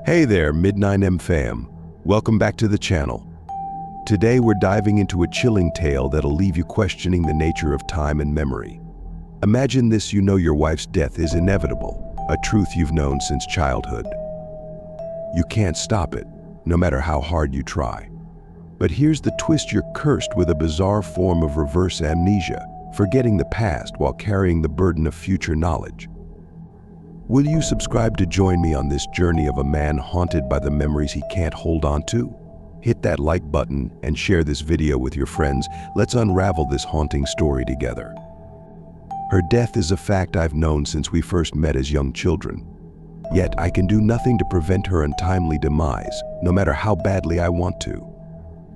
Hey there, Mid9M fam. Welcome back to the channel. Today we're diving into a chilling tale that'll leave you questioning the nature of time and memory. Imagine this: you know your wife's death is inevitable, a truth you've known since childhood. You can't stop it, no matter how hard you try. But here's the twist: you're cursed with a bizarre form of reverse amnesia, forgetting the past while carrying the burden of future knowledge. Will you subscribe to join me on this journey of a man haunted by the memories he can't hold on to? Hit that like button and share this video with your friends. Let's unravel this haunting story together. Her death is a fact I've known since we first met as young children. Yet I can do nothing to prevent her untimely demise, no matter how badly I want to.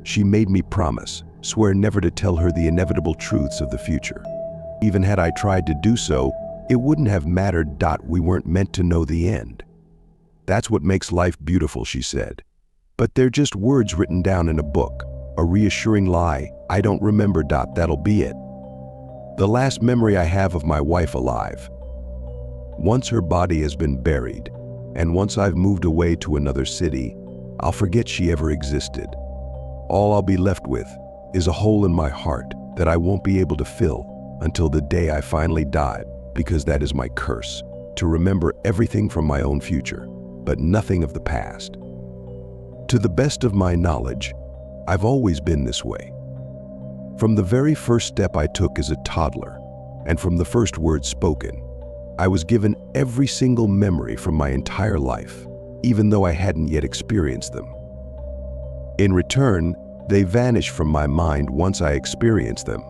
She made me promise, swear never to tell her the inevitable truths of the future. Even had I tried to do so, it wouldn't have mattered. We weren't meant to know the end. That's what makes life beautiful, she said. But they're just words written down in a book, a reassuring lie. I don't remember. That'll be it. The last memory I have of my wife alive. Once her body has been buried, and once I've moved away to another city, I'll forget she ever existed. All I'll be left with is a hole in my heart that I won't be able to fill until the day I finally die. Because that is my curse, to remember everything from my own future, but nothing of the past. To the best of my knowledge, I've always been this way. From the very first step I took as a toddler, and from the first words spoken, I was given every single memory from my entire life, even though I hadn't yet experienced them. In return, they vanish from my mind once I experience them.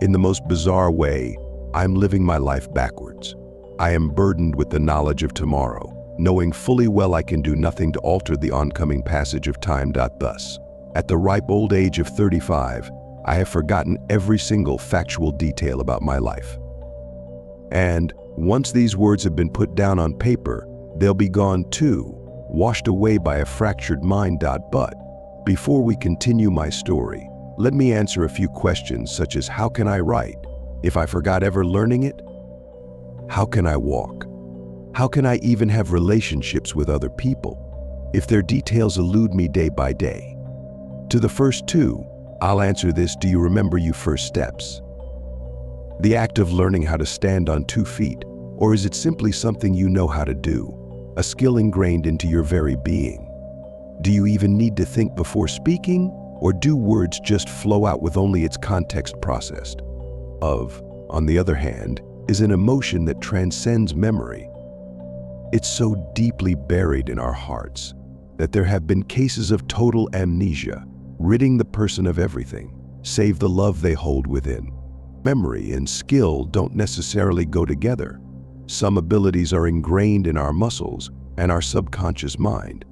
In the most bizarre way, I'm living my life backwards. I am burdened with the knowledge of tomorrow, knowing fully well I can do nothing to alter the oncoming passage of time. Thus, at the ripe old age of 35, I have forgotten every single factual detail about my life. And once these words have been put down on paper, they'll be gone too, washed away by a fractured mind. But before we continue my story, let me answer a few questions such as: how can I write if I forgot ever learning it? How can I walk? How can I even have relationships with other people if their details elude me day by day? To the first two, I'll answer this: do you remember your first steps? The act of learning how to stand on 2 feet, or is it simply something you know how to do, a skill ingrained into your very being? Do you even need to think before speaking, or do words just flow out with only its context processed? Love, on the other hand, is an emotion that transcends memory. It's so deeply buried in our hearts that there have been cases of total amnesia, ridding the person of everything, save the love they hold within. Memory and skill don't necessarily go together. Some abilities are ingrained in our muscles and our subconscious mind.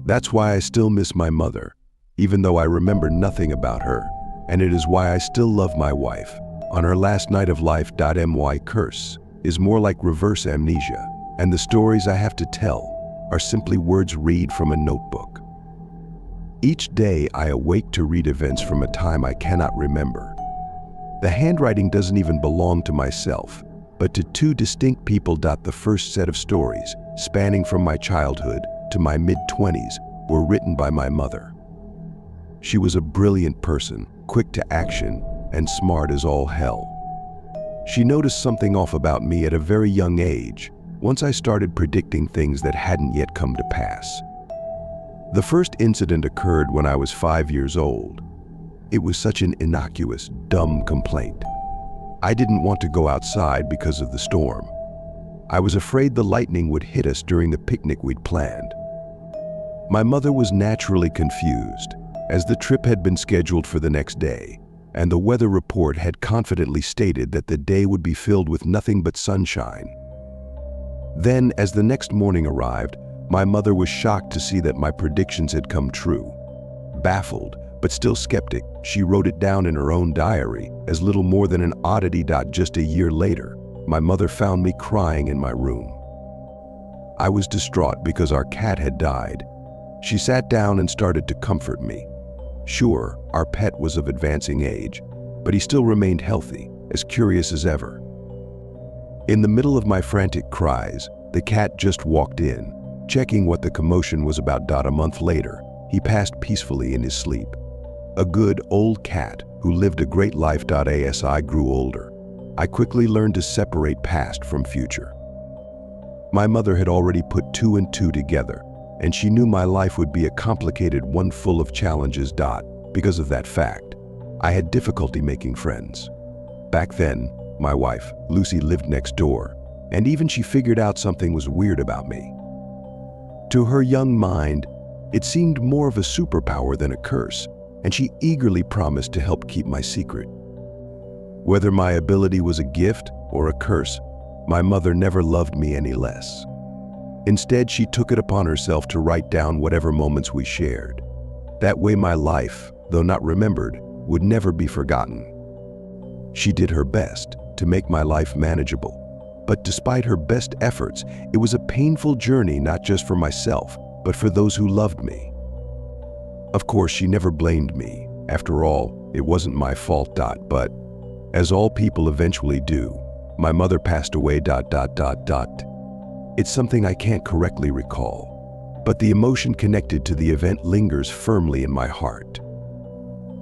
That's why I still miss my mother, even though I remember nothing about her. And it is why I still love my wife on her last night of life. My curse is more like reverse amnesia, and the stories I have to tell are simply words read from a notebook. Each day I awake to read events from a time I cannot remember. The handwriting doesn't even belong to myself, but to 2 distinct people. The first set of stories, spanning from my childhood to my mid-20s, were written by my mother. She was a brilliant person, quick to action, and smart as all hell. She noticed something off about me at a very young age, once I started predicting things that hadn't yet come to pass. The first incident occurred when I was 5 years old. It was such an innocuous, dumb complaint. I didn't want to go outside because of the storm. I was afraid the lightning would hit us during the picnic we'd planned. My mother was naturally confused, as the trip had been scheduled for the next day, and the weather report had confidently stated that the day would be filled with nothing but sunshine. Then, as the next morning arrived, my mother was shocked to see that my predictions had come true. Baffled, but still skeptic, she wrote it down in her own diary as little more than an oddity. Just a year later, my mother found me crying in my room. I was distraught because our cat had died. She sat down and started to comfort me. Sure, our pet was of advancing age, but he still remained healthy, as curious as ever. In the middle of my frantic cries, the cat just walked in, Checking what the commotion was about. A month later, he passed peacefully in his sleep. A good old cat who lived a great life. As I grew older, I quickly learned to separate past from future. My mother had already put two and two together, and she knew my life would be a complicated one full of challenges. Because of that fact, I had difficulty making friends. Back then, my wife, Lucy, lived next door, and even she figured out something was weird about me. To her young mind, it seemed more of a superpower than a curse, and she eagerly promised to help keep my secret. Whether my ability was a gift or a curse, my mother never loved me any less. Instead, she took it upon herself to write down whatever moments we shared. That way my life, though not remembered, would never be forgotten. She did her best to make my life manageable, but despite her best efforts, it was a painful journey not just for myself, but for those who loved me. Of course, she never blamed me. After all, it wasn't my fault. But, as all people eventually do, my mother passed away. It's something I can't correctly recall, but the emotion connected to the event lingers firmly in my heart.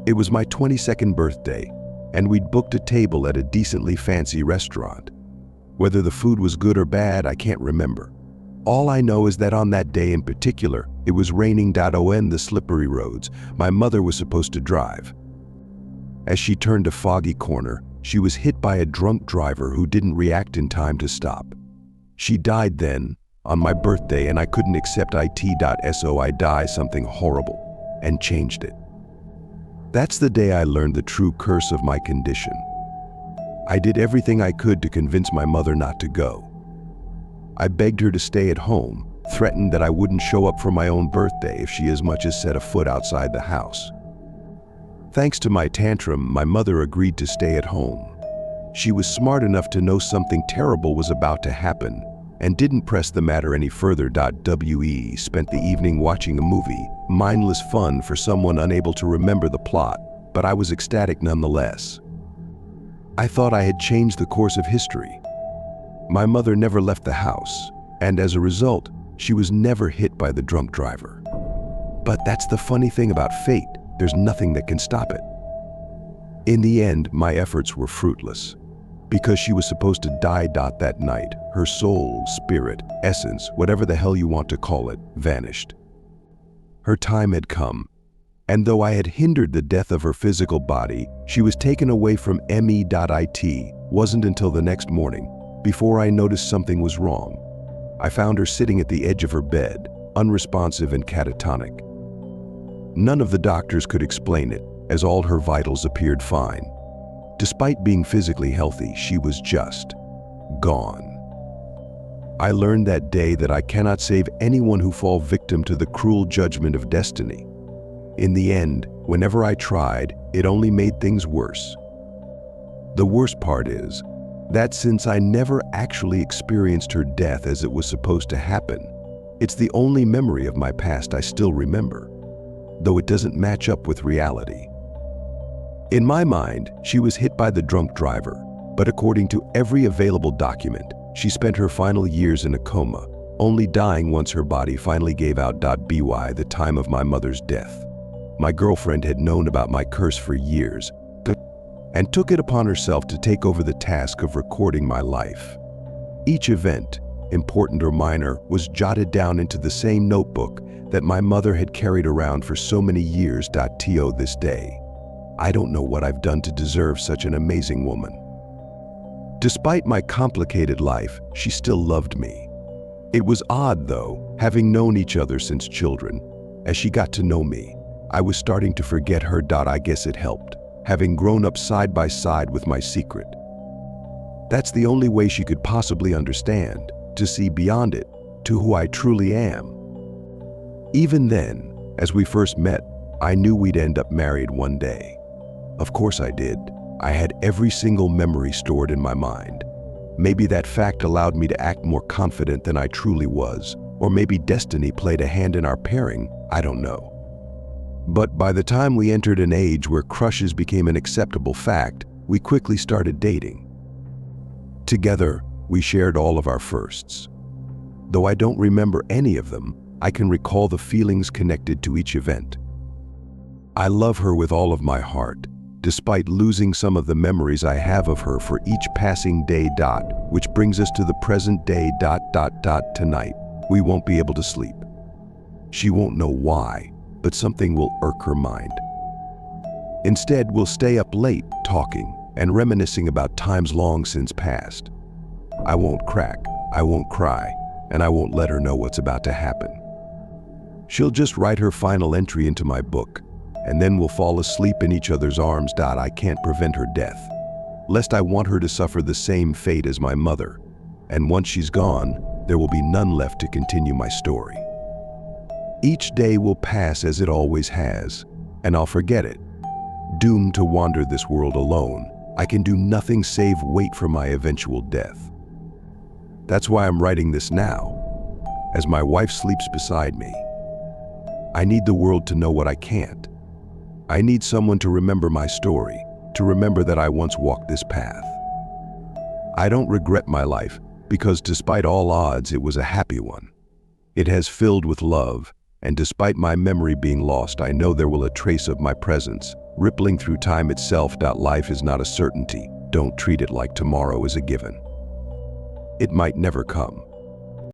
It was my 22nd birthday, and we'd booked a table at a decently fancy restaurant. Whether the food was good or bad, I can't remember. All I know is that on that day in particular, it was raining. On the slippery roads, my mother was supposed to drive. As she turned a foggy corner, she was hit by a drunk driver who didn't react in time to stop. She died then, on my birthday, and I couldn't accept it. So I died something horrible and changed it. That's the day I learned the true curse of my condition. I did everything I could to convince my mother not to go. I begged her to stay at home, threatened that I wouldn't show up for my own birthday if she as much as set a foot outside the house. Thanks to my tantrum, my mother agreed to stay at home. She was smart enough to know something terrible was about to happen and didn't press the matter any further. We spent the evening watching a movie, mindless fun for someone unable to remember the plot, but I was ecstatic nonetheless. I thought I had changed the course of history. My mother never left the house, and as a result, she was never hit by the drunk driver. But that's the funny thing about fate. There's nothing that can stop it. In the end, my efforts were fruitless. Because she was supposed to die. That night, her soul, spirit, essence, whatever the hell you want to call it, vanished. Her time had come, and though I had hindered the death of her physical body, she was taken away from me. It wasn't until the next morning, before I noticed something was wrong. I found her sitting at the edge of her bed, unresponsive and catatonic. None of the doctors could explain it, as all her vitals appeared fine. Despite being physically healthy, she was just gone. I learned that day that I cannot save anyone who fall victim to the cruel judgment of destiny. In the end, whenever I tried, it only made things worse. The worst part is that since I never actually experienced her death as it was supposed to happen, it's the only memory of my past I still remember, though it doesn't match up with reality. In my mind, she was hit by the drunk driver, but according to every available document, she spent her final years in a coma, only dying once her body finally gave out. By the time of my mother's death, my girlfriend had known about my curse for years and took it upon herself to take over the task of recording my life. Each event, important or minor, was jotted down into the same notebook that my mother had carried around for so many years. To this day, I don't know what I've done to deserve such an amazing woman. Despite my complicated life, she still loved me. It was odd, though, having known each other since children. As she got to know me, I was starting to forget her. I guess it helped, having grown up side by side with my secret. That's the only way she could possibly understand, to see beyond it, to who I truly am. Even then, as we first met, I knew we'd end up married one day. Of course I did. I had every single memory stored in my mind. Maybe that fact allowed me to act more confident than I truly was, or maybe destiny played a hand in our pairing, I don't know. But by the time we entered an age where crushes became an acceptable fact, we quickly started dating. Together, we shared all of our firsts. Though I don't remember any of them, I can recall the feelings connected to each event. I love her with all of my heart, despite losing some of the memories I have of her for each passing day. Which brings us to the present day. Tonight, we won't be able to sleep. She won't know why, but something will irk her mind. Instead, we'll stay up late, talking and reminiscing about times long since past. I won't crack, I won't cry, and I won't let her know what's about to happen. She'll just write her final entry into my book, and then we'll fall asleep in each other's arms. I can't prevent her death, lest I want her to suffer the same fate as my mother. And once she's gone, there will be none left to continue my story. Each day will pass as it always has, and I'll forget it. Doomed to wander this world alone, I can do nothing save wait for my eventual death. That's why I'm writing this now, as my wife sleeps beside me. I need the world to know what I can't. I need someone to remember my story, to remember that I once walked this path. I don't regret my life, because despite all odds, it was a happy one. It has filled with love, and despite my memory being lost, I know there will a trace of my presence, rippling through time itself. Life is not a certainty. Don't treat it like tomorrow is a given. It might never come.